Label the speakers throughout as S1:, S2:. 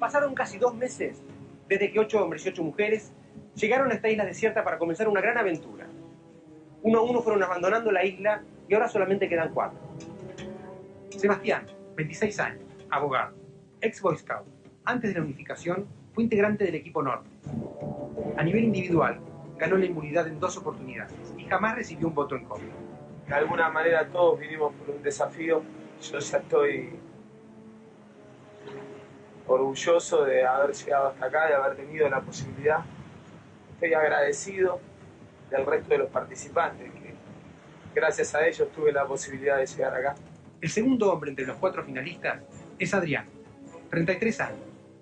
S1: Pasaron casi 2 meses desde que 8 hombres y 8 mujeres llegaron a esta isla desierta para comenzar una gran aventura. Uno a uno fueron abandonando la isla y ahora solamente quedan 4. Sebastián, 26 años, abogado, ex Boy Scout. Antes de la unificación, fue integrante del equipo norte. A nivel individual, ganó la inmunidad en 2 oportunidades y jamás recibió un voto en contra.
S2: De alguna manera todos vinimos por un desafío. Yo ya estoy orgulloso de haber llegado hasta acá, de haber tenido la posibilidad. Estoy agradecido del resto de los participantes, que gracias a ellos tuve la posibilidad de llegar acá.
S1: El segundo hombre entre los 4 finalistas es Adrián, 33 años,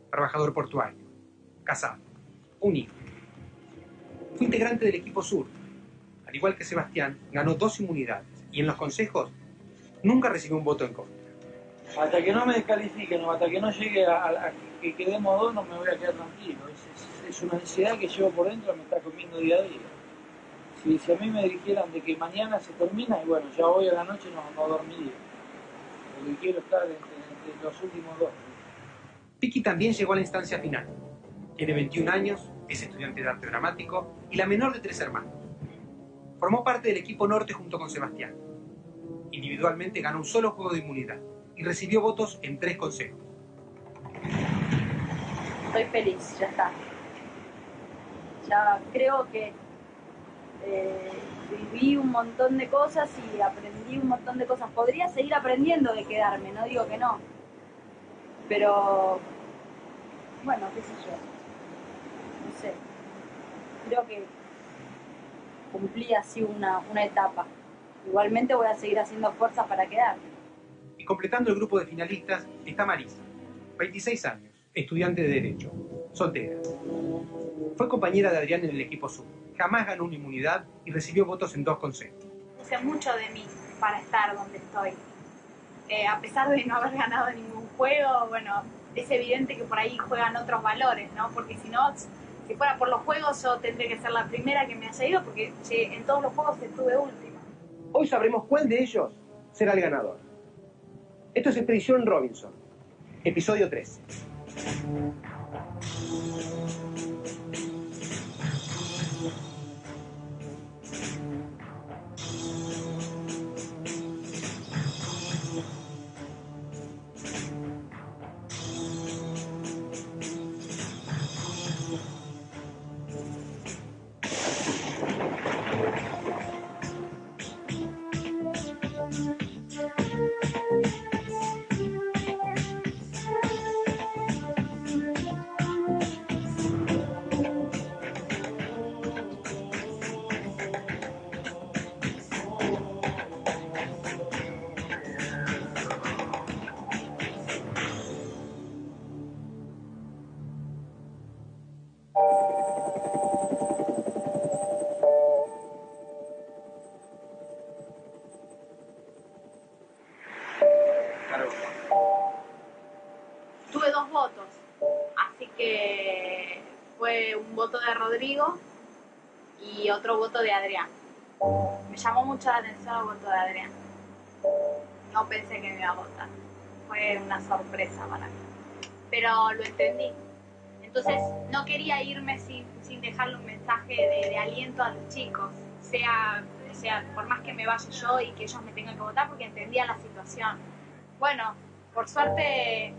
S1: trabajador portuario, casado, un hijo. Fue integrante del equipo sur. Al igual que Sebastián, ganó 2 inmunidades y en los consejos nunca recibió un voto en contra.
S3: Hasta que no me descalifiquen o hasta que no llegue a que quedemos 2, no me voy a quedar tranquilo. Es una ansiedad que llevo por dentro, me está comiendo día a día. Si a mí me dijeran de que mañana se termina, y bueno, ya hoy a la noche no dormiría. Porque quiero estar entre los últimos 2.
S1: Piki también llegó a la instancia final. Tiene 21 años, es estudiante de arte dramático y la menor de 3 hermanos. Formó parte del equipo norte junto con Sebastián. Individualmente ganó un solo juego de inmunidad y recibió votos en 3 consejos.
S4: Estoy feliz, ya está. Ya creo que viví un montón de cosas y aprendí un montón de cosas. Podría seguir aprendiendo de quedarme, no digo que no. Pero, bueno, qué sé yo. No sé. Creo que cumplí así una etapa. Igualmente voy a seguir haciendo fuerza para quedarme.
S1: Y completando el grupo de finalistas está Marisa, 26 años, estudiante de Derecho, soltera. Fue compañera de Adrián en el equipo sur. Jamás ganó una inmunidad y recibió votos en 2 consejos.
S5: Puse mucho de mí para estar donde estoy. A pesar de no haber ganado ningún juego, bueno, es evidente que por ahí juegan otros valores, ¿no? Porque si no, si fuera por los juegos, yo tendría que ser la primera que me haya ido, porque en todos los juegos estuve última.
S1: Hoy sabremos cuál de ellos será el ganador. Esto es Expedición Robinson, episodio 13.
S5: Tuve 2 votos, así que fue un voto de Rodrigo y otro voto de Adrián. Me llamó mucho la atención el voto de Adrián. No pensé que me iba a votar. Fue una sorpresa para mí. Pero lo entendí. Entonces no quería irme sin dejarle un mensaje de aliento a los chicos. Sea por más que me vaya yo y que ellos me tengan que votar, porque entendía la situación. Bueno, por suerte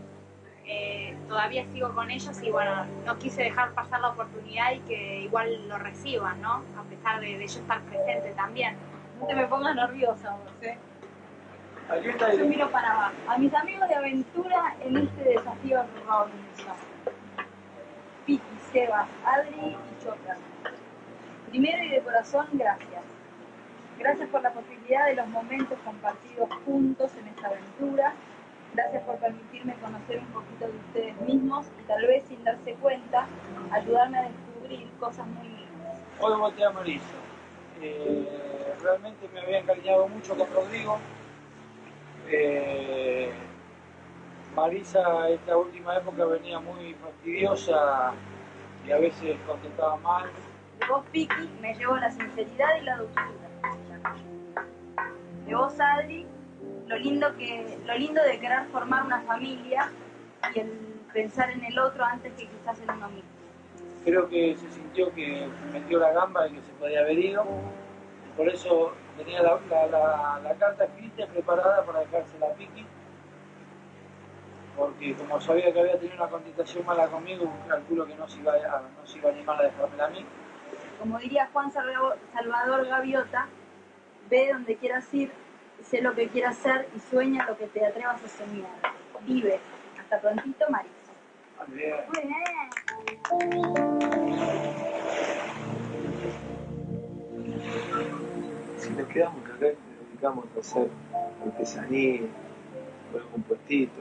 S5: todavía sigo con ellos y bueno, no quise dejar pasar la oportunidad y que igual lo reciban, ¿no? A pesar de yo estar presente también. No te me pongas nerviosa vos, ¿eh? Yo miro para abajo. A mis amigos de aventura en este desafío Robinson. Piki, Sebas, Adri y Chopra. Primero y de corazón, gracias. Gracias por la posibilidad de los momentos compartidos juntos en esta aventura. Gracias por permitirme conocer un poquito de ustedes mismos y tal vez sin darse cuenta, ayudarme a descubrir cosas muy lindas.
S3: Hoy voté a Marisa. Realmente me había encariñado mucho con Rodrigo. Marisa esta última época venía muy fastidiosa y a veces contestaba mal.
S4: De vos, Piki, me llevo la sinceridad y la dulzura. De vos, Adri, lo lindo de querer formar una familia y el pensar en el otro antes que quizás en uno mismo.
S3: Creo que se sintió que metió la gamba y que se podía haber ido. Por eso tenía la carta escrita y preparada para dejársela a Piqui. Porque como sabía que había tenido una contestación mala conmigo, calculo que no se iba a animar a dejármela a mí.
S4: Como diría Juan Salvador Gaviota, ve donde quieras ir, sé lo que quieras hacer y sueña lo que te atrevas a soñar. Vive. Hasta prontito, Marisa.
S3: Bien.
S4: Muy bien.
S2: Si nos quedamos acá, nos dedicamos a hacer artesanía, o algún puestito,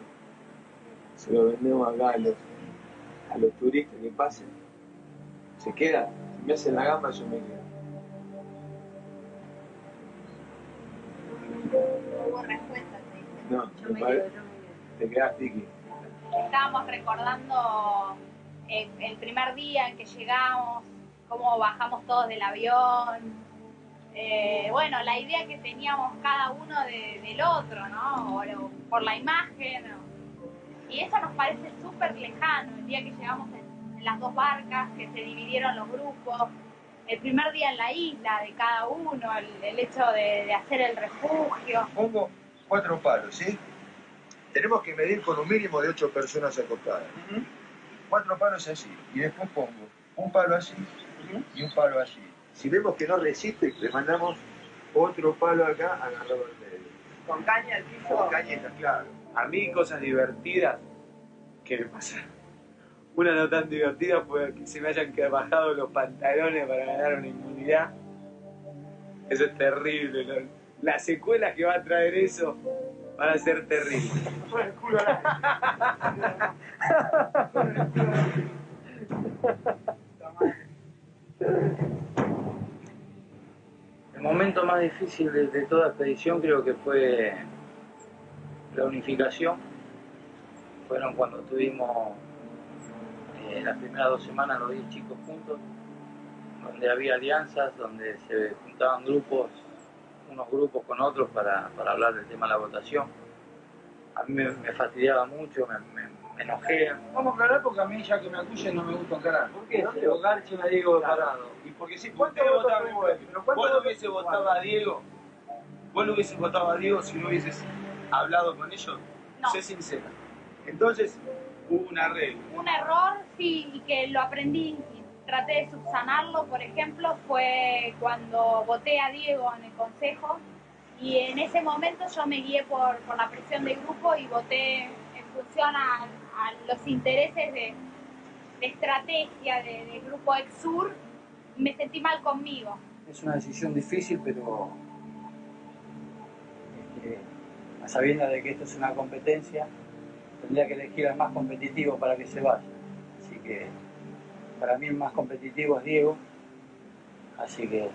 S2: se lo vendemos acá a los turistas que pasen, se quedan, si me hacen la gamba yo me quedo.
S5: Hubo respuesta, te dije.
S2: No,
S4: Yo me quedo.
S2: te quedás, Piqui.
S5: Estábamos recordando el primer día en que llegamos, cómo bajamos todos del avión. Bueno, la idea que teníamos cada uno del otro, ¿no? O por la imagen. Y eso nos parece súper lejano, el día que llegamos en las dos barcas, que se dividieron los grupos, el primer día en la isla de cada uno, el hecho de hacer el refugio.
S6: Pongo 4 palos, ¿sí? Tenemos que medir con un mínimo de 8 personas acostadas. 4 palos así, y después pongo un palo así y un palo así. Si vemos que no resiste, le mandamos otro palo acá agarrado al medio.
S1: Con caña al piso.
S6: Con cañeta, claro.
S2: A mí cosas divertidas, ¿qué me pasa? Una no tan divertida fue que se me hayan bajado los pantalones para ganar una inmunidad. Eso es terrible, ¿no? Las secuelas que va a traer eso van a ser terribles.
S1: Por el culo a
S3: El momento más difícil de toda expedición creo que fue la unificación. Fueron cuando tuvimos las primeras 2 semanas los 10 chicos juntos, donde había alianzas, donde se juntaban grupos, unos grupos con otros para hablar del tema de la votación. A mí me fastidiaba mucho, me enojé. Vamos a aclarar porque a mí ya que me acusen no me gusta aclarar. ¿Por qué? Porque Garchi me digo parado.
S2: Y porque si
S1: ¿Cuánto
S2: usted
S1: votos
S2: votaba
S1: tuvimos?
S2: vos no hubiese votado a Diego, vos no hubieses votado a Diego si no hubieses hablado con ellos.
S5: No.
S2: Sé sincera. Entonces hubo un arreglo.
S5: Un error, sí, y que lo aprendí y traté de subsanarlo, por ejemplo, fue cuando voté a Diego en el consejo y en ese momento yo me guié por la presión del grupo y voté en función a los intereses de estrategia del grupo Exur. Me sentí mal conmigo.
S3: Es una decisión difícil, pero a sabiendas de que esto es una competencia, tendría que elegir al más competitivo para que se vaya. Así que para mí el más competitivo es Diego, así que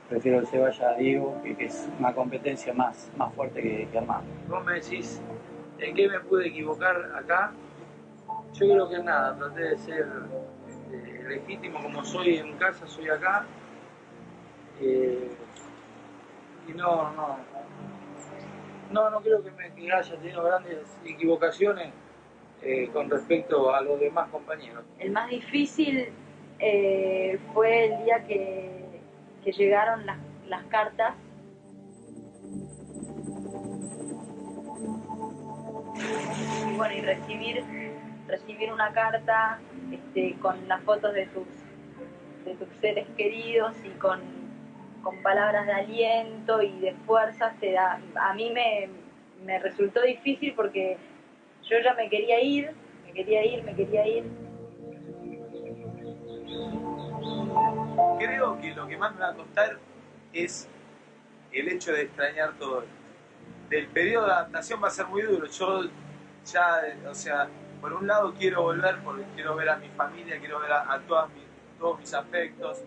S3: prefiero que se vaya a Diego, que es una competencia más fuerte que Armando. Vos me decís, ¿en qué me pude equivocar acá? Yo creo que nada, traté de ser legítimo como soy en casa, soy acá. Y no creo que haya tenido grandes equivocaciones con respecto a los demás compañeros.
S4: El más difícil fue el día que llegaron las cartas. Y bueno, y recibir una carta con las fotos de tus seres queridos y con palabras de aliento y de fuerzas, a mí me resultó difícil porque yo ya me quería ir.
S2: Creo que lo que más me va a costar es el hecho de extrañar todo esto. El periodo de adaptación va a ser muy duro. Yo ya, o sea, por un lado quiero volver porque quiero ver a mi familia, quiero ver a todos mis afectos.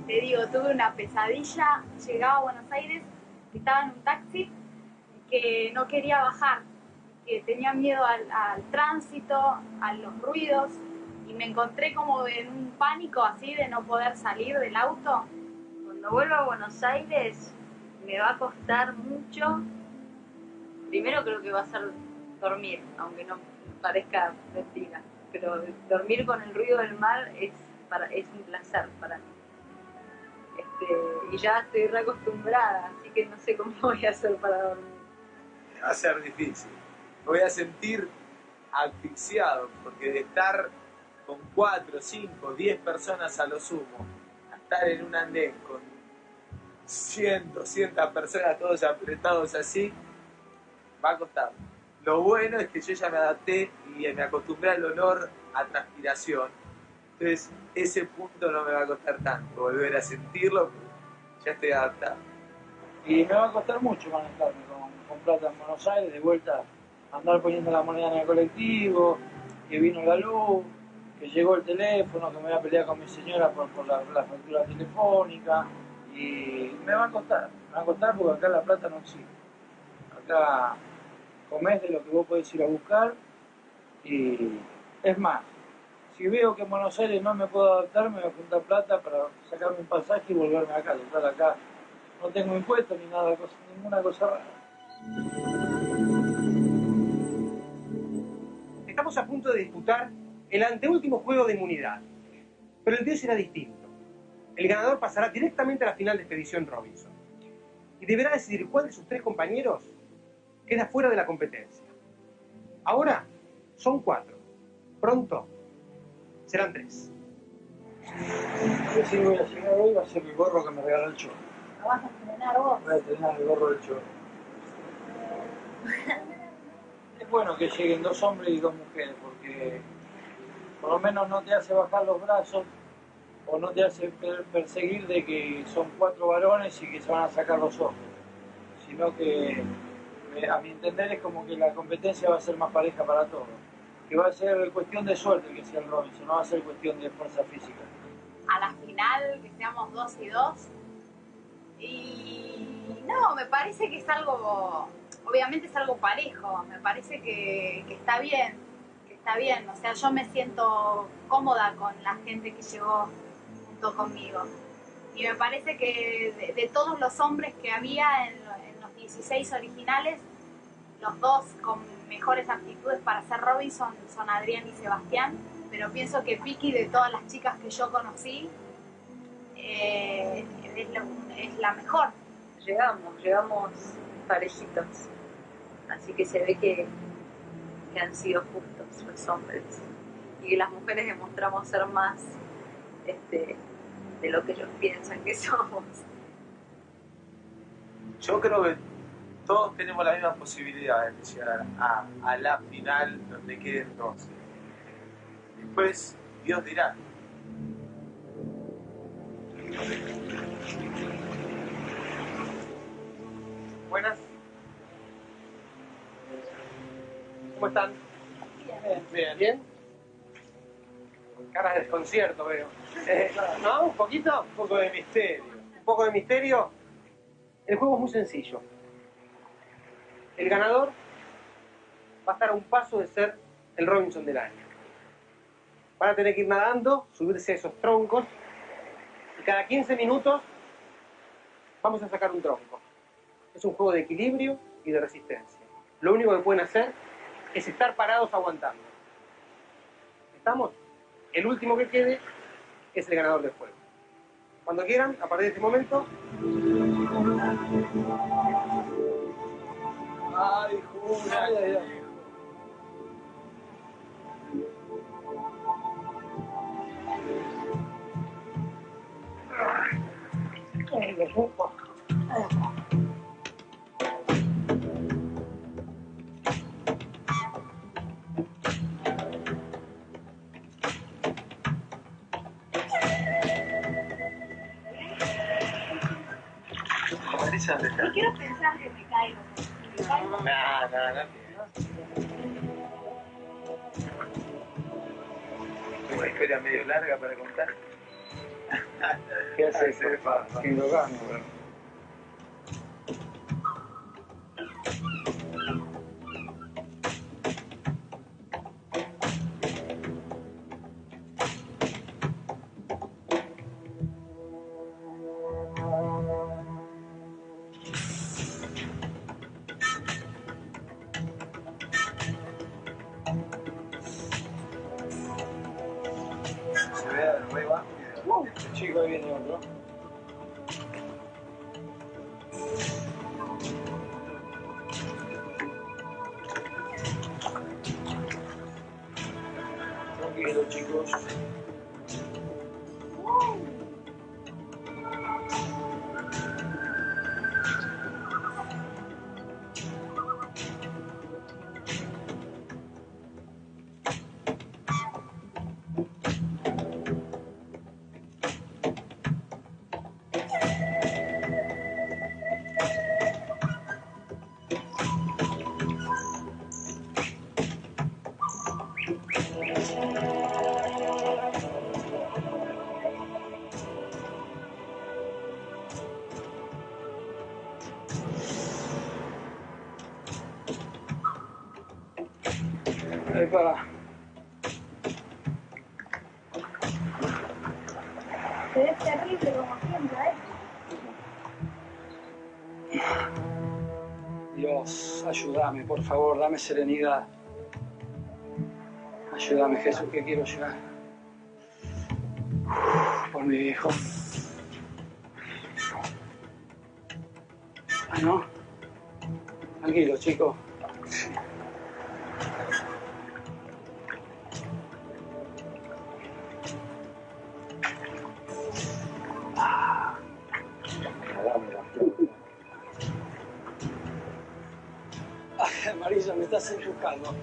S5: Te digo, tuve una pesadilla, llegaba a Buenos Aires, estaba en un taxi que no quería bajar que tenía miedo al tránsito, a los ruidos, y me encontré como en un pánico así de no poder salir del auto.
S4: Cuando vuelva a Buenos Aires me va a costar mucho. Primero creo que va a ser dormir, aunque no parezca mentira, pero dormir con el ruido del mar es un placer para mí. Y ya estoy reacostumbrada, así que no sé cómo voy a hacer para dormir.
S2: Va a ser difícil. Me voy a sentir asfixiado, porque de estar con 4, 5, 10 personas a lo sumo, a estar en un andén con 100, 200 personas todos apretados así, va a costar. Lo bueno es que yo ya me adapté y me acostumbré al olor a transpiración. Entonces, ese punto no me va a costar tanto, volver a sentirlo, ya estoy adaptado.
S3: Y me va a costar mucho manejarme con plata en Buenos Aires, de vuelta andar poniendo la moneda en el colectivo, que vino la luz, que llegó el teléfono, que me voy a pelear con mi señora por la factura telefónica, y me va a costar porque acá la plata no existe. Acá comés de lo que vos podés ir a buscar, y es más, si veo que en Buenos Aires no me puedo adaptar, me voy a juntar plata para sacarme un pasaje y volverme acá. Total, acá no tengo impuestos ni nada, ninguna cosa rara.
S1: Estamos a punto de disputar el anteúltimo juego de inmunidad, pero el día será distinto. El ganador pasará directamente a la final de Expedición Robinson y deberá decidir cuál de sus 3 compañeros queda fuera de la competencia. Ahora son 4, pronto serán 3.
S3: Recién voy a llegar hoy, va a ser el gorro que me regaló el Cholo.
S5: ¿Lo vas a estrenar vos?
S3: Voy a tener el gorro del Cholo. Es bueno que lleguen 2 hombres y 2 mujeres, porque por lo menos no te hace bajar los brazos o no te hace perseguir de que son 4 varones y que se van a sacar los ojos, sino que a mi entender es como que la competencia va a ser más pareja para todos, que va a ser cuestión de suerte que sea el Robinson, no va a ser cuestión de fuerza física.
S5: A la final, que seamos 2 y 2. Y no, me parece que es algo, obviamente es algo parejo, me parece que está bien, o sea, yo me siento cómoda con la gente que llegó junto conmigo. Y me parece que de todos los hombres que había en los 16 originales, los 2 con mejores aptitudes para ser Robinson son Adrián y Sebastián, pero pienso que Vicky, de todas las chicas que yo conocí, es la mejor.
S4: Llegamos parejitos, así que se ve que han sido justos los hombres y que las mujeres demostramos ser más de lo que ellos piensan que somos.
S2: Yo creo que todos tenemos la misma posibilidad de llegar a la final donde queden 2. Después, Dios dirá.
S1: Buenas. ¿Cómo están?
S3: Bien.
S1: ¿Bien? Con caras de desconcierto veo. ¿No? ¿Un poquito?
S3: Un poco de misterio.
S1: Un poco de misterio. El juego es muy sencillo. El ganador va a estar a un paso de ser el Robinson del año. Van a tener que ir nadando, subirse a esos troncos, y cada 15 minutos vamos a sacar un tronco. Es un juego de equilibrio y de resistencia. Lo único que pueden hacer es estar parados aguantando. ¿Estamos? El último que quede es el ganador del juego. Cuando quieran, a partir de este momento...
S2: ¡Ay, Juna! Marisa, ¿dónde está?
S5: No quiero pensar que me caigo.
S2: No. Una historia medio larga para contar.
S3: ¿Qué haces?
S2: Qué
S3: lo gano,
S6: se vea de nueva.
S3: Chico, ahí viene otro. Tranquilo, chicos. Epa.
S4: Se ve terrible como siempre, ¿eh?
S3: Dios, ayúdame, por favor, dame serenidad. Ayúdame, Jesús, que quiero llegar. Por mi viejo. Ah, ¿no? Tranquilo, chico. Ay, Marisa, me estás enfocando.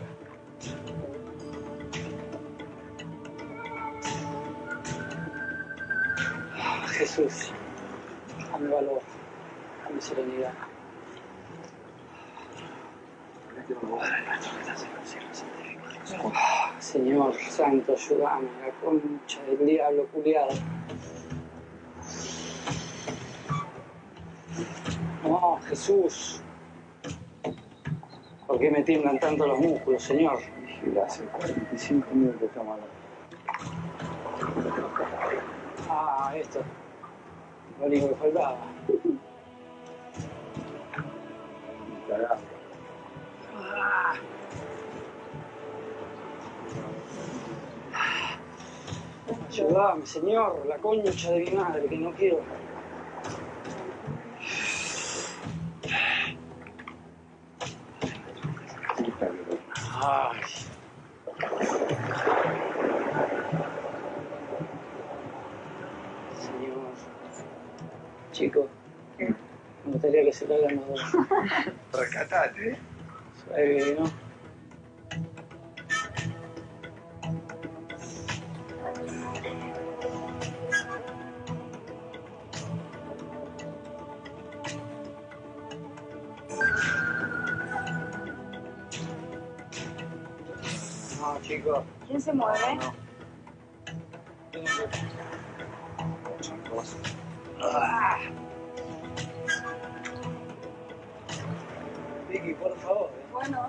S3: Jesús, dame valor, dame serenidad. Padre nuestro que estás en los cielos, santificado. Señor Santo, ayúdame, la concha del diablo culiado. No, Jesús. ¿Por qué me tiemblan tanto los músculos, Señor? Vigila, hace 45 minutos estamos hablando. Ah, esto. Lo único que faltaba.
S6: Carajo.
S3: Ah. Ayúdame, Señor, la concha de mi madre, que no quiero. Ay. Señor. Chico, me gustaría que se caigan los dos.
S6: Rescatate, ¿eh?
S3: Suave, ¿no? No, chicos.
S4: ¿Quién se mueve?
S3: Ah. Vicky, por favor.
S4: Bueno,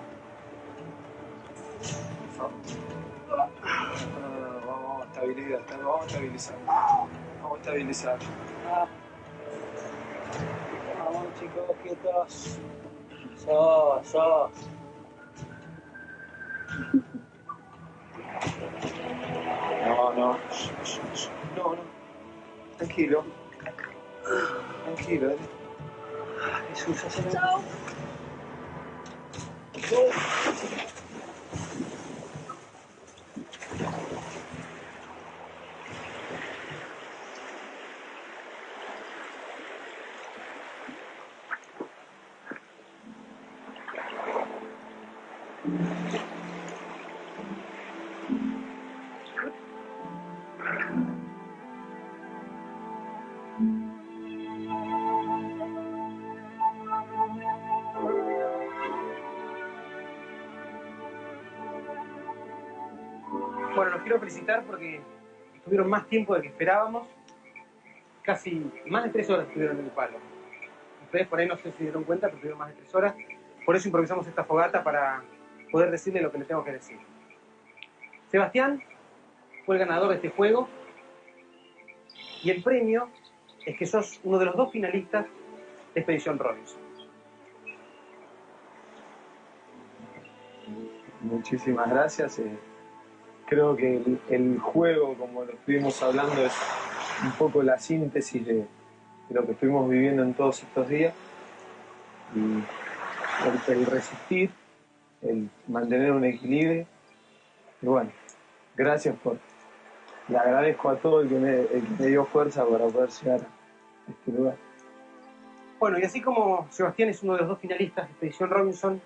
S2: Vamos a estabilizar. Vamos a estabilizar.
S3: Ah. Vamos, chicos, quietos. Sos.
S2: No. No. Tranquilo. Tranquilo.
S3: Jesús, haceme.
S4: chao.
S1: Bueno, los quiero felicitar porque estuvieron más tiempo del que esperábamos. Casi más de 3 horas estuvieron en el palo. Ustedes por ahí no sé si se dieron cuenta, pero estuvieron más de 3 horas. Por eso improvisamos esta fogata para poder decirle lo que le tengo que decir. Sebastián fue el ganador de este juego y el premio es que sos uno de los 2 finalistas de Expedición Robinson.
S2: Muchísimas gracias. creo que el juego, como lo estuvimos hablando, es un poco la síntesis de lo que estuvimos viviendo en todos estos días. Y el resistir, el mantener un equilibrio. Y bueno, gracias le agradezco a todo el que me dio fuerza para poder llegar a este lugar.
S1: Bueno, y así como Sebastián es uno de los 2 finalistas de Expedición Robinson,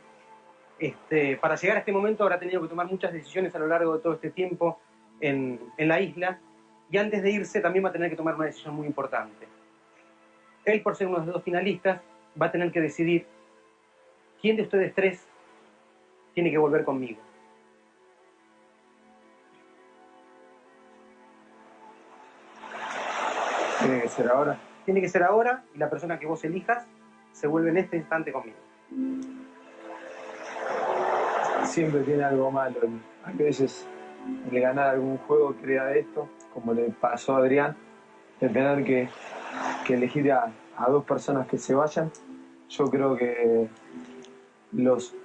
S1: para llegar a este momento habrá tenido que tomar muchas decisiones a lo largo de todo este tiempo en la isla, y antes de irse también va a tener que tomar una decisión muy importante. Él, por ser uno de los 2 finalistas, va a tener que decidir quién de ustedes 3 tiene que volver conmigo.
S2: ¿Tiene que ser ahora?
S1: Tiene que ser ahora, y la persona que vos elijas se vuelve en este instante conmigo.
S2: Siempre tiene algo malo. A veces el ganar algún juego crea esto, como le pasó a Adrián, de tener que elegir a 2 personas que se vayan. Yo creo que los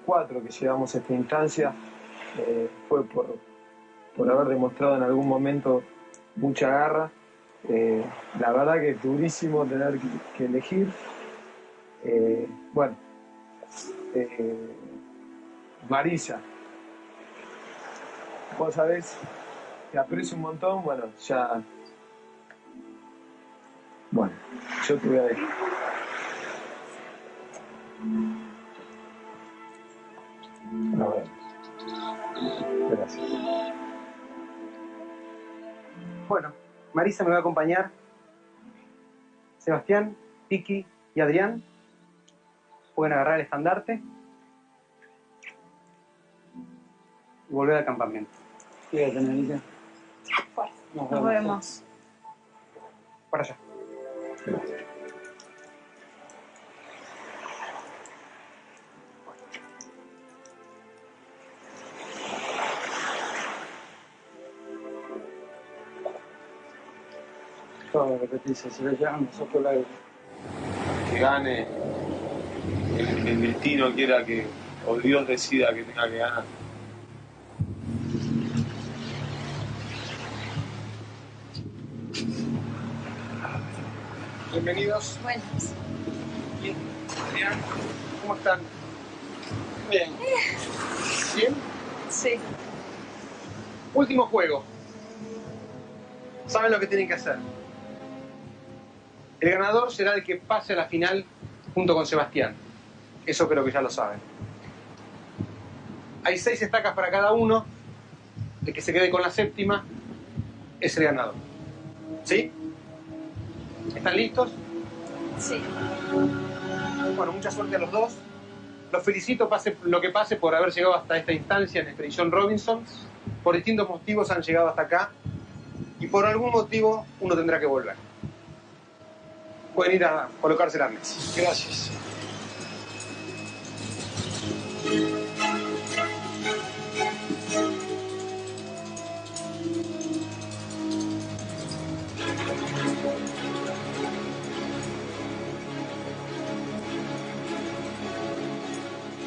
S2: 4 que llegamos a esta instancia fue por haber demostrado en algún momento mucha garra. La verdad que es durísimo tener que elegir. Bueno, Marisa, vos sabés, te aprecio un montón. Bueno, ya. Bueno, yo te voy a dejar. Nos vemos. Gracias.
S1: Bueno, Marisa me va a acompañar. Sebastián, Piki y Adrián pueden agarrar el estandarte y volver al campamento.
S3: Fíjate, Nelita.
S4: Nos vemos.
S1: Para allá.
S3: Todo lo que te dice, se le llaman nosotros el aire.
S2: Que gane el destino quiera que, o Dios decida que tenga que ganar.
S1: Bienvenidos.
S4: Buenas.
S1: Bien. Adrián, ¿cómo están?
S3: Bien.
S1: ¿Bien?
S4: Sí.
S1: Último juego. Saben lo que tienen que hacer. El ganador será el que pase a la final junto con Sebastián. Eso creo que ya lo saben. Hay 6 estacas para cada uno. El que se quede con la 7ª es el ganador. ¿Sí? ¿Están listos?
S4: Sí.
S1: Bueno, mucha suerte a los 2. Los felicito, pase lo que pase, por haber llegado hasta esta instancia en Expedición Robinson. Por distintos motivos han llegado hasta acá. Y por algún motivo uno tendrá que volver. Pueden ir a colocarse el arnés.
S3: Gracias.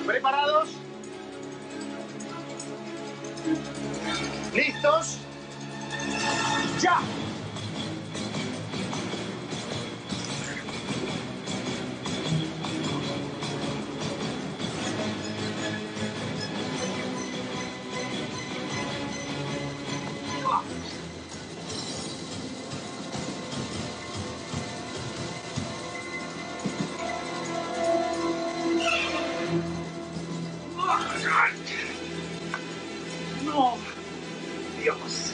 S1: ¿Preparados? ¿Listos? ¡Ya! No. Dios.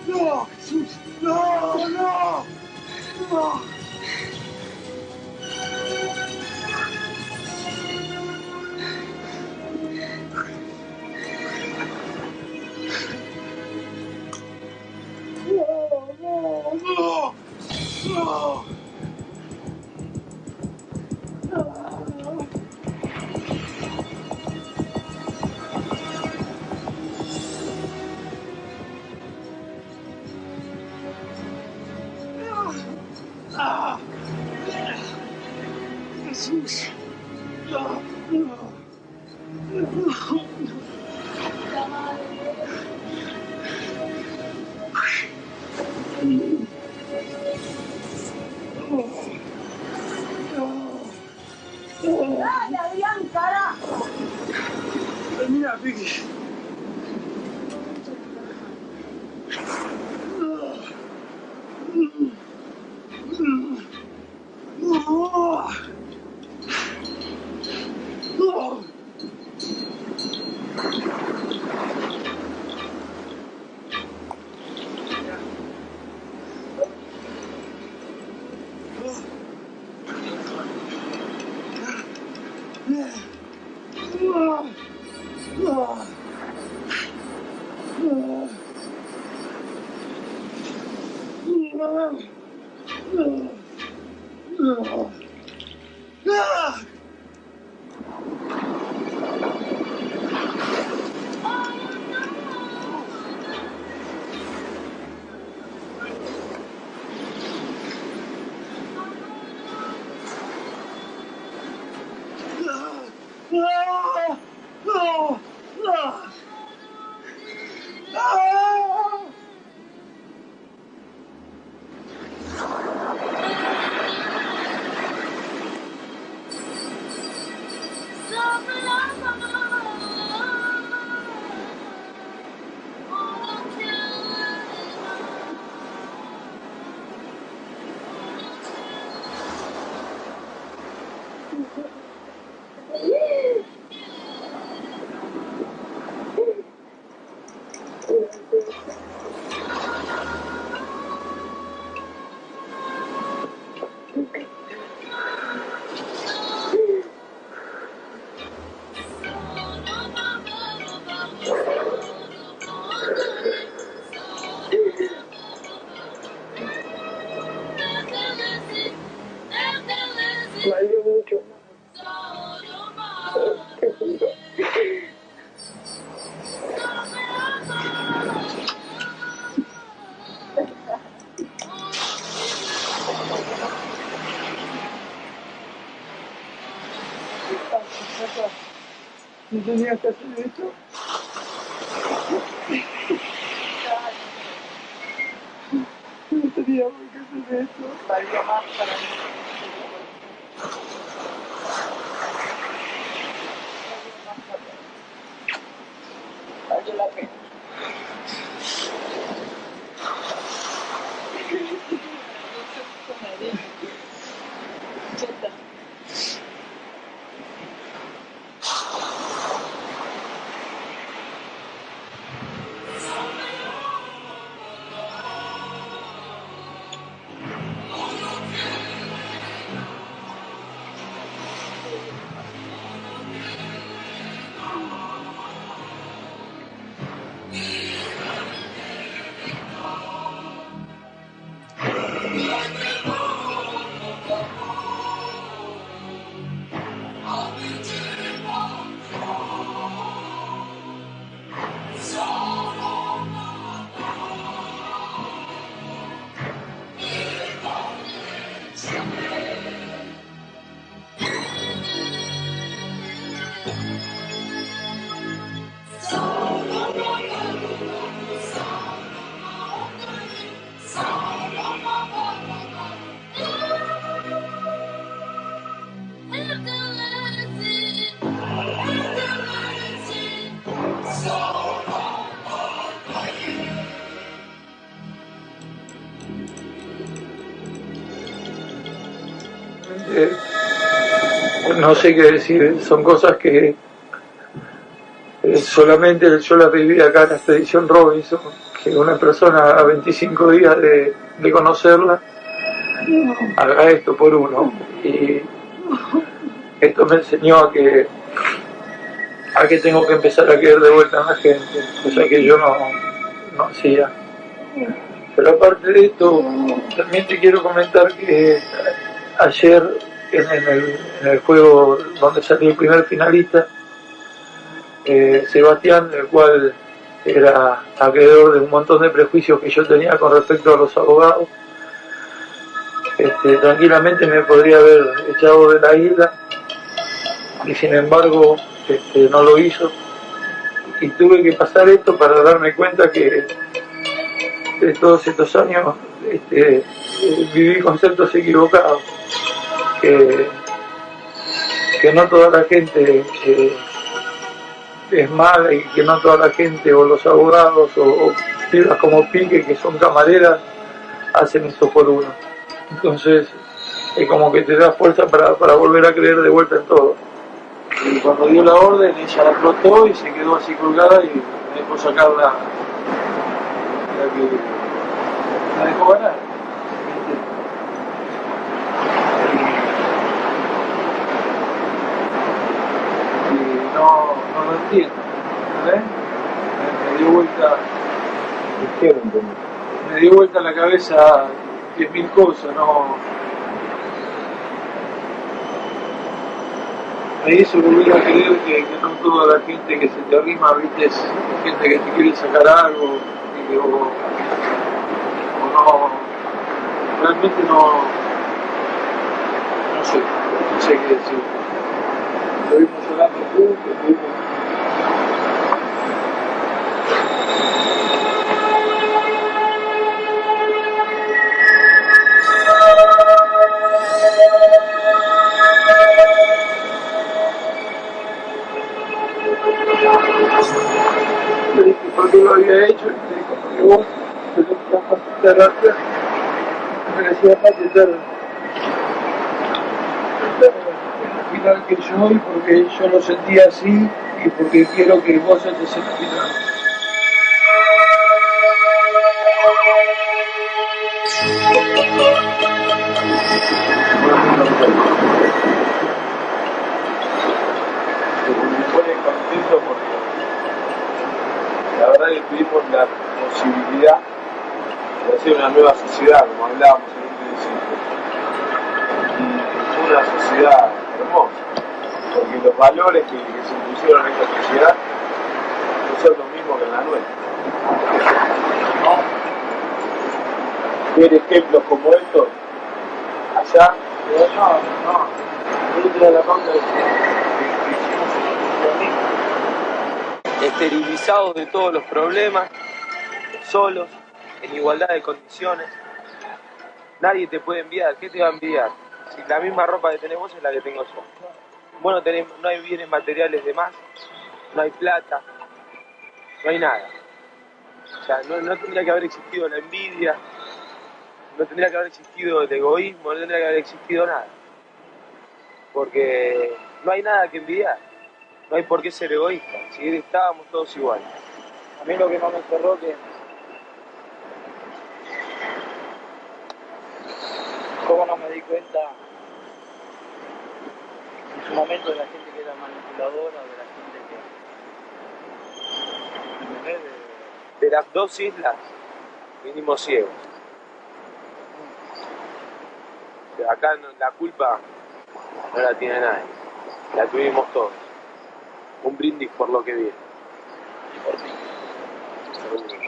S6: No, Jesús, no, no, no. No, no, no. Ah, Jesús. No, no, no.
S4: Dale, Adrián, cara.
S6: Mira, Vicky. Valió mucho. ¿No tenías que hacer esto? No tenía por qué hacer esto. Valió más para mí. Valió la pena.
S3: no sé qué decir, son cosas que solamente yo las viví acá en la expedición Robinson, que una persona a 25 días de conocerla haga esto por uno. Y esto me enseñó a que tengo que empezar a querer de vuelta a la gente, cosa que yo no hacía. Pero aparte de esto, también te quiero comentar que ayer en el juego donde salí el primer finalista, Sebastián, el cual era acreedor de un montón de prejuicios que yo tenía con respecto a los abogados, tranquilamente me podría haber echado de la isla y sin embargo no lo hizo, y tuve que pasar esto para darme cuenta que de todos estos años viví conceptos equivocados, que no toda la gente es mala y que no toda la gente o los abogados o pibas como Pique, que son camareras, hacen esto por uno. Entonces es como que te da fuerza para volver a creer de vuelta en todo. Y cuando dio la orden, ella la explotó y se quedó así colgada y me dejó sacar la que la dejó ganar. Y no lo entiendo, ¿verdad? Me dio vuelta. Me dio vuelta la cabeza 10.000 cosas, no. Me hizo volver a creer que no toda la gente que se te arrima, viste, es gente que te quiere sacar algo, y que, o no, realmente no sé qué decir. Estuvimos llorando juntos, le dije por qué lo había hecho, y me dijo porque vos te lo gracias, me decía más estar al final que yo, y porque yo lo sentía así y porque quiero que vos estés en la final.
S2: Me pone contento porque la verdad que tuvimos la posibilidad de hacer una nueva sociedad, como hablábamos en un principio. Y una sociedad hermosa, porque los valores que se impusieron en esta sociedad no son los mismos que en la nuestra. Ver ejemplos como estos allá, dentro de la pauta de esterilizados de todos los problemas, solos, en igualdad de condiciones. Nadie te puede enviar. ¿Qué te va a enviar? Si la misma ropa que tenés vos es la que tengo yo. Bueno, no hay bienes materiales de más, no hay plata, no hay nada. O sea, no tendría que haber existido la envidia, no tendría que haber existido el egoísmo, no tendría que haber existido nada. Porque no hay nada que envidiar, no hay por qué ser egoísta, si estábamos todos iguales.
S3: A mí lo que no me cerró que cómo no me di cuenta en su momento de la gente que era manipuladora, de la gente que
S2: De las dos islas vinimos ciegos. O sea, acá la culpa no la tiene nadie, la tuvimos todos. Un brindis por lo que viene. Y por ti. Seguro.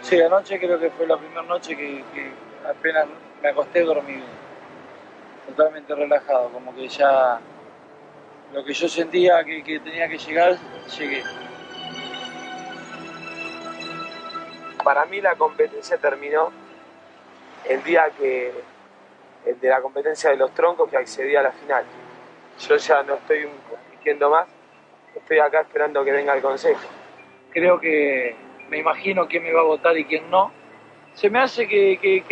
S3: Sí, anoche creo que fue la primera noche que apenas me acosté dormí totalmente relajado, como que ya lo que yo sentía que tenía que llegar, llegué.
S2: Para mí la competencia terminó el día que el de la competencia de los troncos, que accedí a la final. Yo ya no estoy compitiendo más, estoy acá esperando que venga el consejo.
S3: Creo que me imagino quién me va a votar y quién no. Se me hace que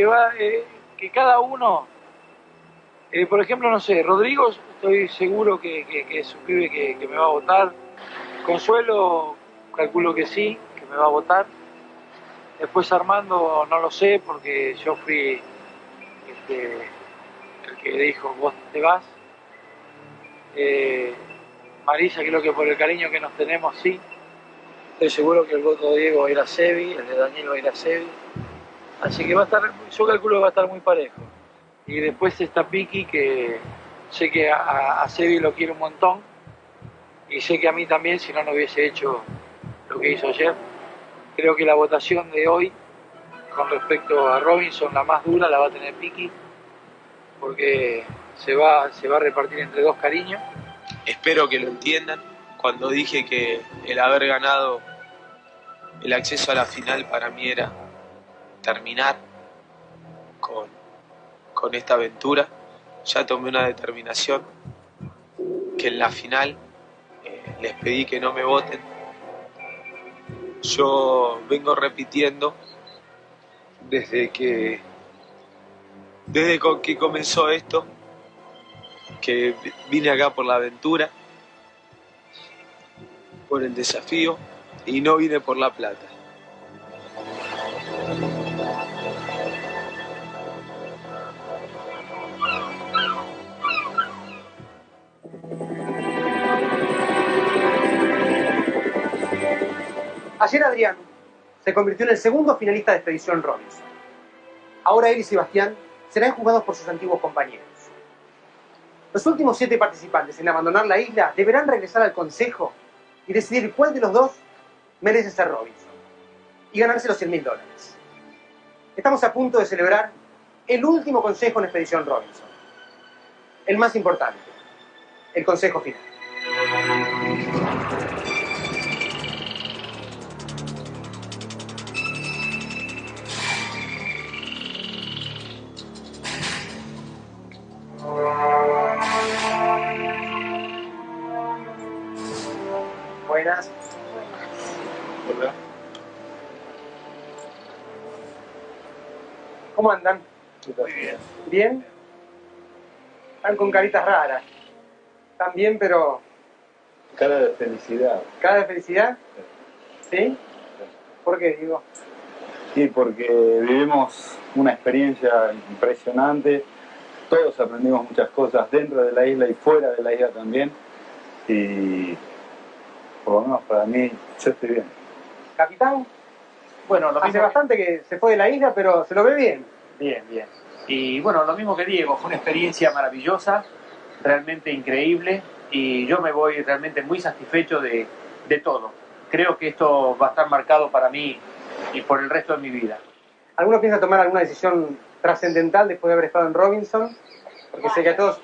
S3: cada uno, por ejemplo, no sé, Rodrigo, estoy seguro que es un pibe que me va a votar. Consuelo, calculo que sí, que me va a votar. Después Armando, no lo sé, porque yo fui el que dijo, vos te vas. Marisa, creo que por el cariño que nos tenemos, sí. Estoy seguro que el voto de Diego va a ir a Sebi, el de Daniel va a ir a Sebi. Así que va a estar, yo calculo que va a estar muy parejo. Y después está Piki, que sé que a Sebi lo quiere un montón. Y sé que a mí también, si no, no hubiese hecho lo que hizo ayer. Creo que la votación de hoy, con respecto a Robinson, la más dura la va a tener Piki, porque se va a repartir entre dos cariños.
S2: Espero que lo entiendan. Cuando dije que el haber ganado el acceso a la final para mí era terminar con esta aventura, ya tomé una determinación, que en la final les pedí que no me voten. Yo vengo repitiendo desde que comenzó esto, que vine acá por la aventura, por el desafío, y no vine por la plata.
S1: Ayer Adrián se convirtió en el segundo finalista de Expedición Robinson. Ahora él y Sebastián serán juzgados por sus antiguos compañeros. Los últimos 7 participantes en abandonar la isla deberán regresar al consejo y decidir cuál de los dos merece ser Robinson y ganarse los $100.000. Estamos a punto de celebrar el último consejo en Expedición Robinson. El más importante, el consejo final. Buenas.
S2: Hola.
S1: ¿Cómo andan?
S2: Muy bien.
S1: ¿Bien? Están con caritas raras. Están bien, pero...
S7: Cara de felicidad.
S1: ¿Cara de felicidad? ¿Sí? ¿Por qué, digo?
S7: Sí, porque vivimos una experiencia impresionante. Todos aprendimos muchas cosas dentro de la isla y fuera de la isla también. Y por lo menos para mí, yo estoy bien.
S1: ¿Capitán?
S8: Bueno, lo
S1: Hace
S8: mismo,
S1: bastante que se fue de la isla, pero se lo ve bien.
S8: bien, bien. Y bueno, lo mismo que Diego, fue una experiencia maravillosa, realmente increíble, y yo me voy realmente muy satisfecho de todo. Creo que esto va a estar marcado para mí y por el resto de mi vida.
S1: ¿Alguno piensa tomar alguna decisión trascendental después de haber estado en Robinson? Porque sé que a todos...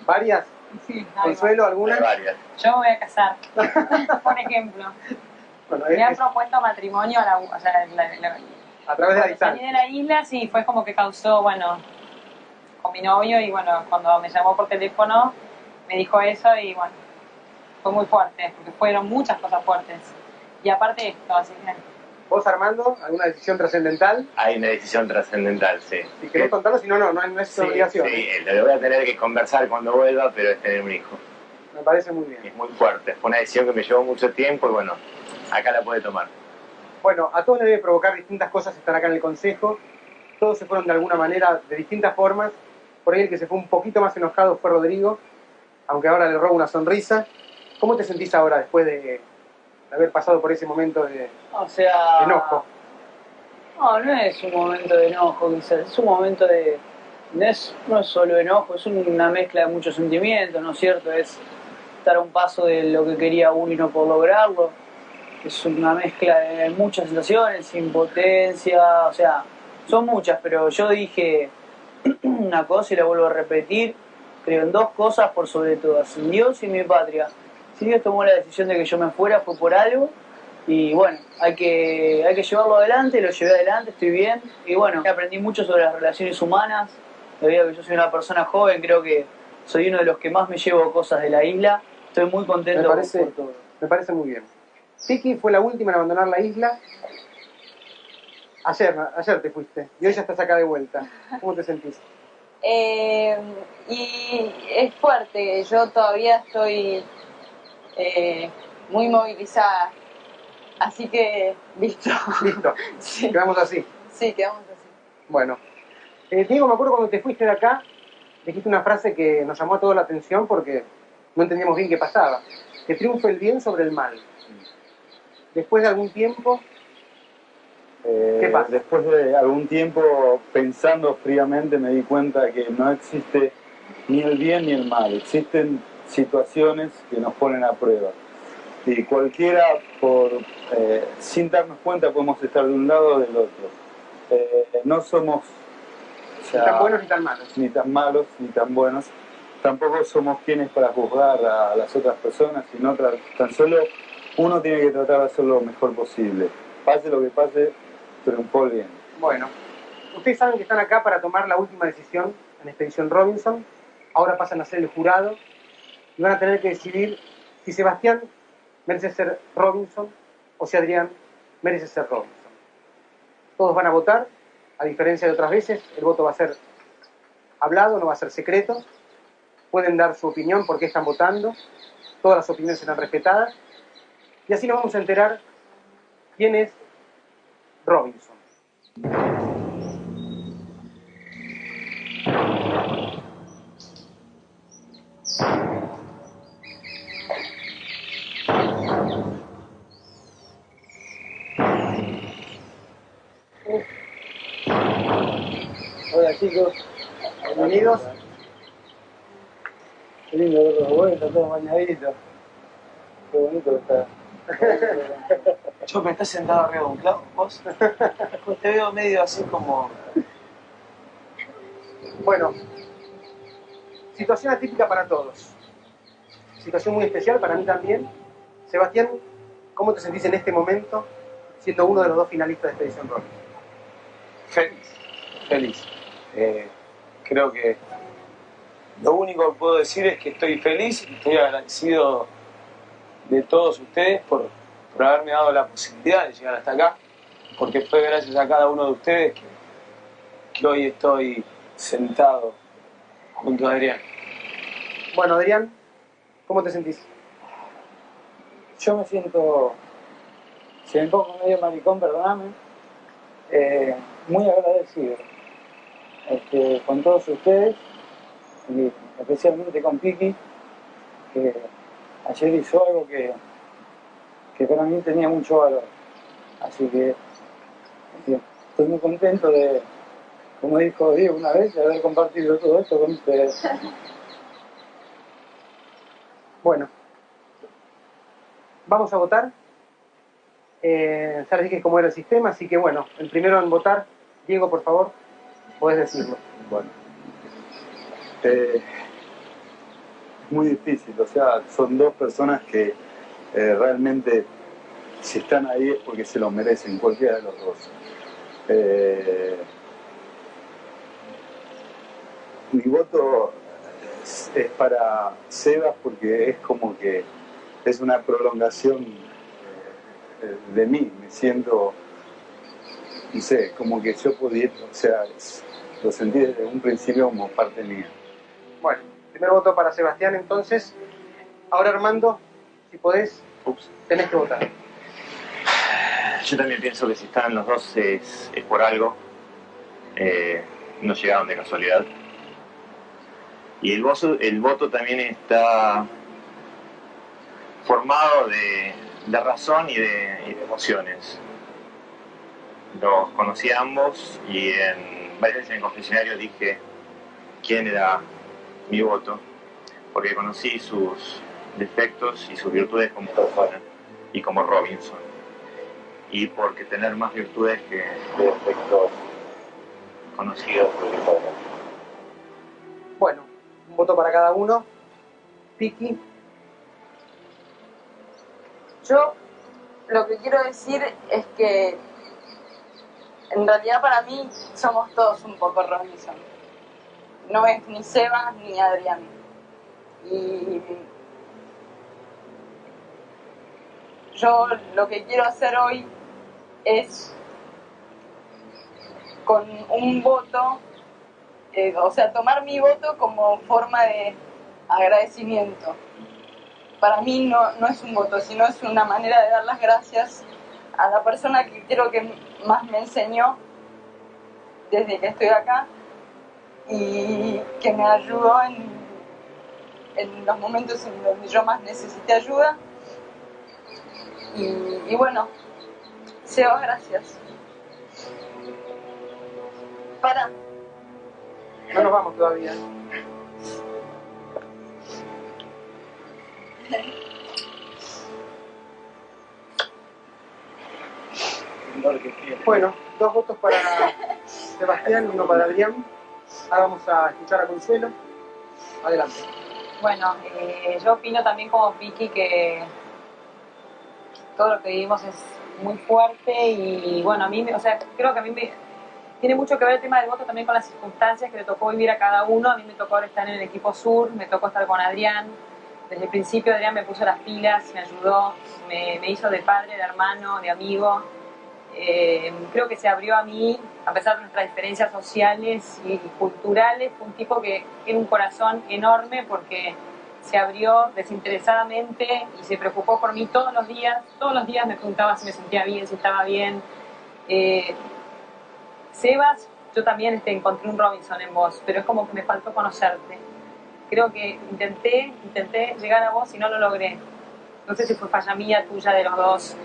S1: ¿Varias?
S9: Sí,
S1: ¿Consuelo alguna?
S7: Varias.
S9: yo me voy a casar, por ejemplo.
S1: Bueno,
S9: Me han
S1: es
S9: propuesto matrimonio, o sea,
S1: a través de la
S9: cuando salí
S1: distancia.
S9: de la isla, sí, fue como que causó, bueno, con mi novio, y bueno, cuando me llamó por teléfono, me dijo eso, y bueno, fue muy fuerte, porque fueron muchas cosas fuertes. Y aparte esto, así que...
S1: ¿Vos, Armando, alguna decisión trascendental?
S10: Hay una decisión trascendental, sí.
S1: Si querés contarlo, si no, no es
S10: Sí,
S1: obligación.
S10: sí, lo voy a tener que conversar cuando vuelva, pero es tener un hijo.
S1: Me parece muy bien.
S10: Es muy fuerte, fue una decisión que me llevó mucho tiempo y bueno, acá la puede tomar.
S1: Bueno, a todos les debe provocar distintas cosas estar acá en el consejo. Todos se fueron de alguna manera, de distintas formas. Por ahí el que se fue un poquito más enojado fue Rodrigo, aunque ahora le roba una sonrisa. ¿Cómo te sentís ahora después de haber pasado por ese momento de
S3: O sea...
S1: enojo?
S3: No es un momento de enojo, quizás, es un momento de... No es solo enojo, es una mezcla de muchos sentimientos, ¿no es cierto? Es estar a un paso de lo que quería uno y no poder lograrlo. Es una mezcla de muchas sensaciones, impotencia, o sea, son muchas, pero yo dije una cosa y la vuelvo a repetir. Creo en dos cosas por sobre todas, en Dios y en mi patria. Si Dios tomó la decisión de que yo me fuera fue por algo,
S11: Y bueno, hay que llevarlo adelante, lo llevé adelante, estoy bien. Y bueno, aprendí mucho sobre las relaciones humanas. Debido a que yo soy una persona joven, creo que soy uno de los que más me llevo cosas de la isla. Estoy muy contento por todo.
S1: Me parece muy bien. Piki fue la última en abandonar la isla. Ayer te fuiste y hoy ya estás acá de vuelta. ¿Cómo te sentís?
S9: Y es fuerte, yo todavía estoy muy movilizada, así que listo.
S1: Listo,
S9: Sí.
S1: Quedamos así.
S9: Sí, quedamos así.
S1: Bueno, Diego, me acuerdo cuando te fuiste de acá, dijiste una frase que nos llamó a toda la atención porque no entendíamos bien qué pasaba. Que triunfe el bien sobre el mal. Después de algún tiempo, ¿qué pasa?
S7: Después de algún tiempo pensando fríamente me di cuenta que no existe ni el bien ni el mal, existen situaciones que nos ponen a prueba. Y cualquiera, sin darnos cuenta, podemos estar de un lado o del otro. No somos
S1: ni tan buenos ni tan malos.
S7: Ni tan malos ni tan buenos. Tampoco somos quienes para juzgar a las otras personas, sino tan solo uno tiene que tratar de hacer lo mejor posible. Pase lo que pase, triunfó el bien.
S1: Bueno, ustedes saben que están acá para tomar la última decisión en Expedición Robinson. Ahora pasan a ser el jurado y van a tener que decidir si Sebastián merece ser Robinson o si Adrián merece ser Robinson. Todos van a votar, a diferencia de otras veces, el voto va a ser hablado, no va a ser secreto. Pueden dar su opinión, por qué están votando, todas las opiniones serán respetadas y así nos vamos a enterar quién es Robinson.
S3: Hola chicos,
S1: bienvenidos.
S3: Qué lindo verlos de vuelta, todos bañaditos. Qué bonito que está.
S2: Yo me estás sentado arriba de un clavo, vos. Te veo medio así como.
S1: Bueno, situación atípica para todos. Situación muy especial para mí también. Sebastián, ¿cómo te sentís en este momento siendo uno de los dos finalistas de Expedición Robinson?
S2: Feliz. Creo que lo único que puedo decir es que estoy feliz y estoy agradecido de todos ustedes por haberme dado la posibilidad de llegar hasta acá, porque fue gracias a cada uno de ustedes que hoy estoy sentado junto a Adrián.
S1: Bueno, Adrián, ¿cómo te sentís?
S3: Yo me siento, si me pongo medio maricón, perdóname, muy agradecido con todos ustedes y especialmente con Piki, que ayer hizo algo que para mí tenía mucho valor. Así que estoy muy contento de, como dijo Diego una vez, de haber compartido todo esto con ustedes.
S1: Bueno, vamos a votar. Ya les dije cómo era el sistema, así que bueno, el primero en votar, Diego, por favor, podés decirlo.
S7: Bueno, es muy difícil, o sea, son dos personas que realmente, si están ahí es porque se lo merecen, cualquiera de los dos. Mi voto es para Sebas porque es como que es una prolongación de mí, me siento, no sé, como que yo pudiera, o sea, lo sentí desde un principio como parte mía.
S1: Bueno, primer voto para Sebastián entonces. Ahora Armando, si podés, tenés que votar.
S10: Yo también pienso que si están los dos es por algo, no llegaron de casualidad. Y el voto también está formado de razón y de emociones. Los conocí a ambos y varias veces en el confesionario dije quién era mi voto, porque conocí sus defectos y sus virtudes como persona y como Robinson, y porque tener más virtudes que defectos conocidos por el pueblo.
S1: Bueno, un voto para cada uno. Piki.
S11: Yo
S9: lo que quiero decir es que en realidad para mí somos todos un poco Robinson. No es ni Seba ni Adrián. Y yo lo que quiero hacer hoy es con un voto, o sea, tomar mi voto como forma de agradecimiento. Para mí no es un voto, sino es una manera de dar las gracias a la persona que creo que más me enseñó desde que estoy acá y que me ayudó en los momentos en donde yo más necesité ayuda. Y bueno, Seba, gracias. Para.
S1: No nos vamos todavía. Bueno, 2 votos para Sebastián, 1 para Adrián. Ahora vamos a escuchar a Consuelo. Adelante.
S9: Bueno, yo opino también como Vicky que todo lo que vivimos es muy fuerte y bueno, a mí, o sea, creo que a mí tiene mucho que ver el tema del voto también con las circunstancias que le tocó vivir a cada uno. A mí me tocó ahora estar en el equipo sur, me tocó estar con Adrián. Desde el principio Adrián me puso las pilas, me ayudó, me hizo de padre, de hermano, de amigo. Creo que se abrió a mí, a pesar de nuestras diferencias sociales y culturales. Fue un tipo que tiene un corazón enorme porque se abrió desinteresadamente y se preocupó por mí todos los días me preguntaba si me sentía bien, si estaba bien. Sebas, yo también encontré un Robinson en vos, pero es como que me faltó conocerte. Creo que intenté llegar a vos y no lo logré. No sé si fue falla mía, tuya, de los dos,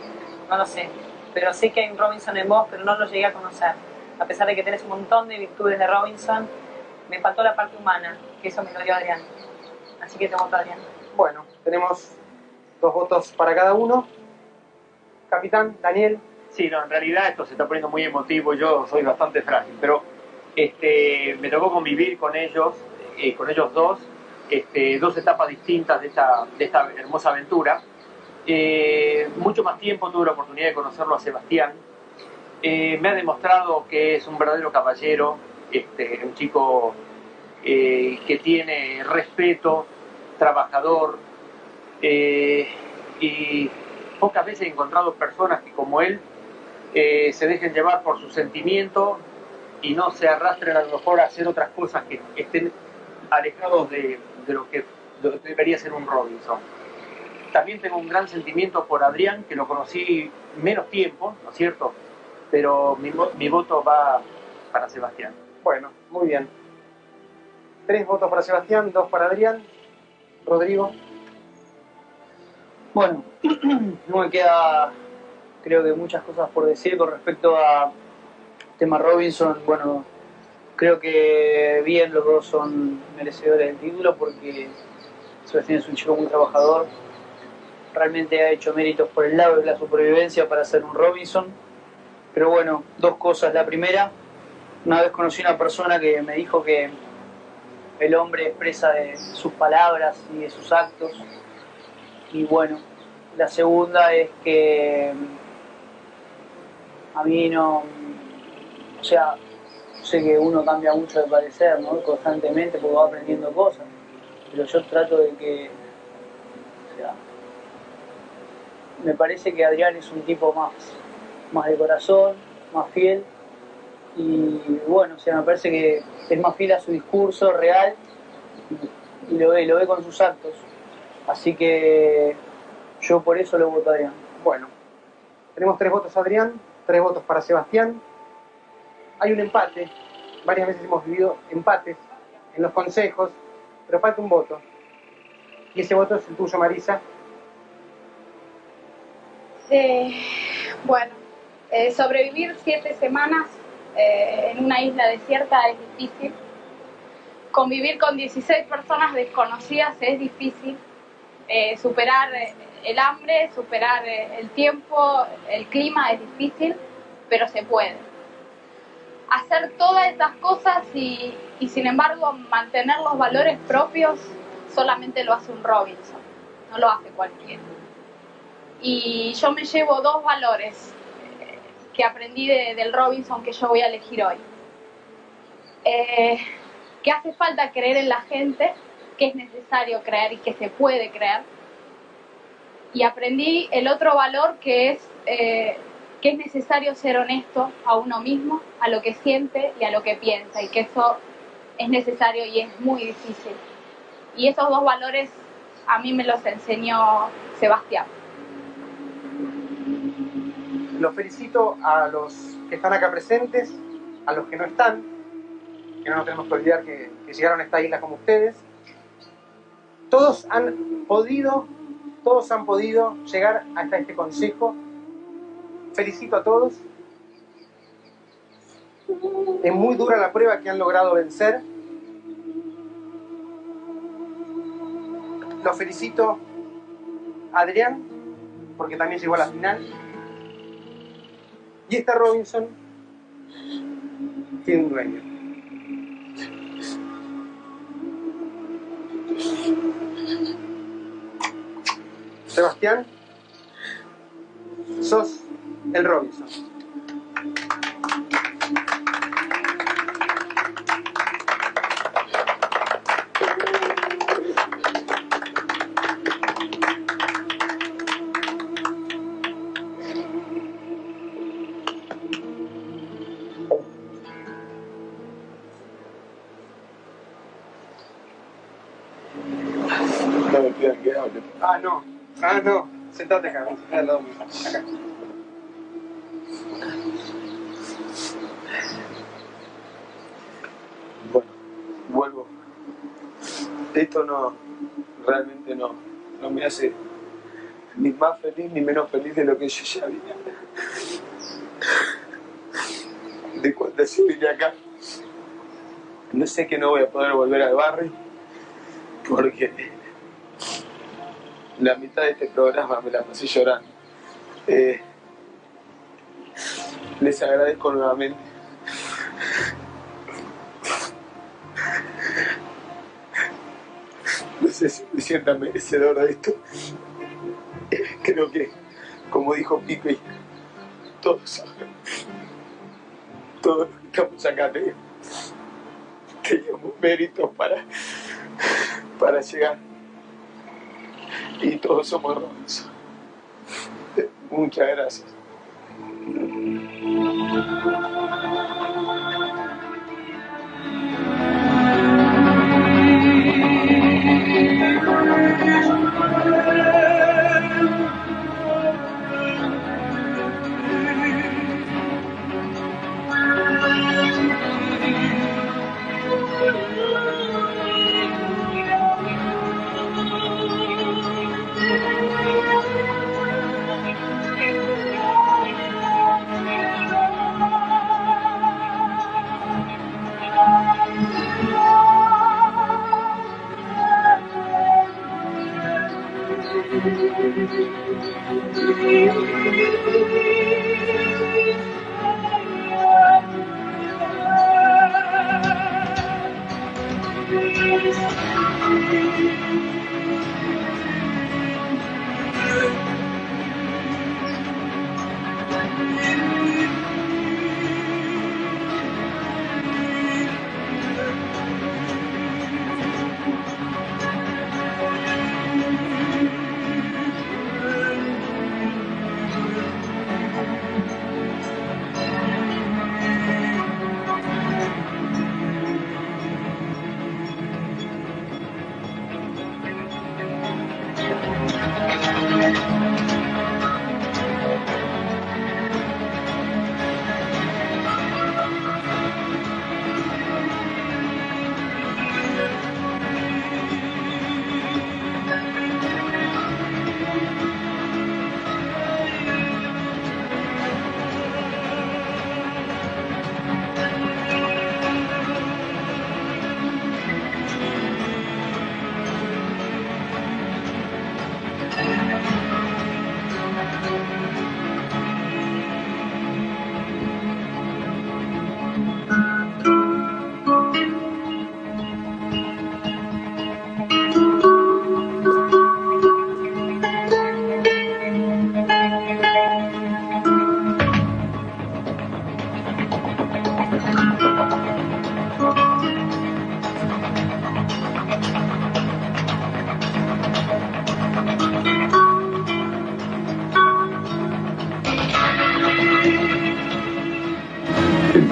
S9: no lo sé. Pero sé que hay un Robinson en vos, pero no lo llegué a conocer. A pesar de que tenés un montón de virtudes de Robinson, me faltó la parte humana, que eso me lo dio Adrián. Así que te voto a Adrián.
S1: Bueno, tenemos 2 votos para cada uno. Capitán, Daniel.
S8: Sí, no, en realidad esto se está poniendo muy emotivo, yo soy bastante frágil, pero me tocó convivir con ellos dos, 2 etapas distintas de esta hermosa aventura. Mucho más tiempo tuve la oportunidad de conocerlo a Sebastián. Me ha demostrado que es un verdadero caballero, un chico que tiene respeto, trabajador, y pocas veces he encontrado personas que como él se dejen llevar por su sentimiento y no se arrastren a lo mejor a hacer otras cosas que estén alejados de lo que debería ser un Robinson. También tengo un gran sentimiento por Adrián, que lo conocí menos tiempo, ¿no es cierto? Pero mi voto va para Sebastián.
S1: Bueno, muy bien. 3 votos para Sebastián, 2 para Adrián. Rodrigo.
S11: Bueno, no me queda, creo que muchas cosas por decir con respecto a tema Robinson. Bueno, creo que bien los dos son merecedores del título porque Sebastián es un chico muy trabajador. Realmente ha hecho méritos por el lado de la supervivencia para ser un Robinson. Pero bueno, 2 cosas. La primera, una vez conocí a una persona que me dijo que el hombre expresa de sus palabras y de sus actos. Y bueno, la segunda es que a mí no, o sea, sé que uno cambia mucho de parecer, ¿no? Constantemente porque va aprendiendo cosas, pero yo trato de que, o sea, me parece que Adrián es un tipo más de corazón, más fiel, y bueno, o sea, me parece que es más fiel a su discurso real y lo ve con sus actos. Así que yo por eso lo voto a Adrián.
S1: Bueno, tenemos 3 votos a Adrián, 3 votos para Sebastián. Hay un empate. Varias veces hemos vivido empates en los consejos, pero falta un voto. Y ese voto es el tuyo, Marisa.
S5: Bueno, sobrevivir 7 semanas en una isla desierta es difícil. Convivir con 16 personas desconocidas es difícil. Superar el hambre, superar el tiempo, el clima es difícil, pero se puede. Hacer todas estas cosas y sin embargo mantener los valores propios solamente lo hace un Robinson, no lo hace cualquiera. Y yo me llevo dos valores que aprendí del Robinson que yo voy a elegir hoy. Que hace falta creer en la gente, que es necesario creer y que se puede creer. Y aprendí el otro valor que es necesario ser honesto a uno mismo, a lo que siente y a lo que piensa, y que eso es necesario y es muy difícil. Y esos dos valores a mí me los enseñó Sebastián.
S1: Los felicito a los que están acá presentes, a los que no están, que no nos tenemos que olvidar que llegaron a esta isla como ustedes. Todos han podido llegar hasta este consejo. Felicito a todos. Es muy dura la prueba que han logrado vencer. Los felicito a Adrián, porque también llegó a la final. Y esta Robinson tiene un dueño. Sebastián, sos el Robinson.
S2: No me pidan que hable.
S1: No. Sentate acá, sentate al lado mío. Acá.
S2: Bueno, vuelvo. Esto realmente no me hace ni más feliz ni menos feliz de lo que yo ya vine. De cuando yo vine acá, no sé que no voy a poder volver al barrio, porque la mitad de este programa me la pasé llorando. Les agradezco nuevamente. No sé si me sienta merecedor de esto. Creo que, como dijo Pipe, todos los que estamos acá teníamos méritos para llegar. Y todos somos Robinson. Muchas gracias.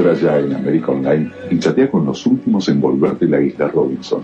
S12: Entra ya en América Online y chatea con los últimos en volverte la isla Robinson.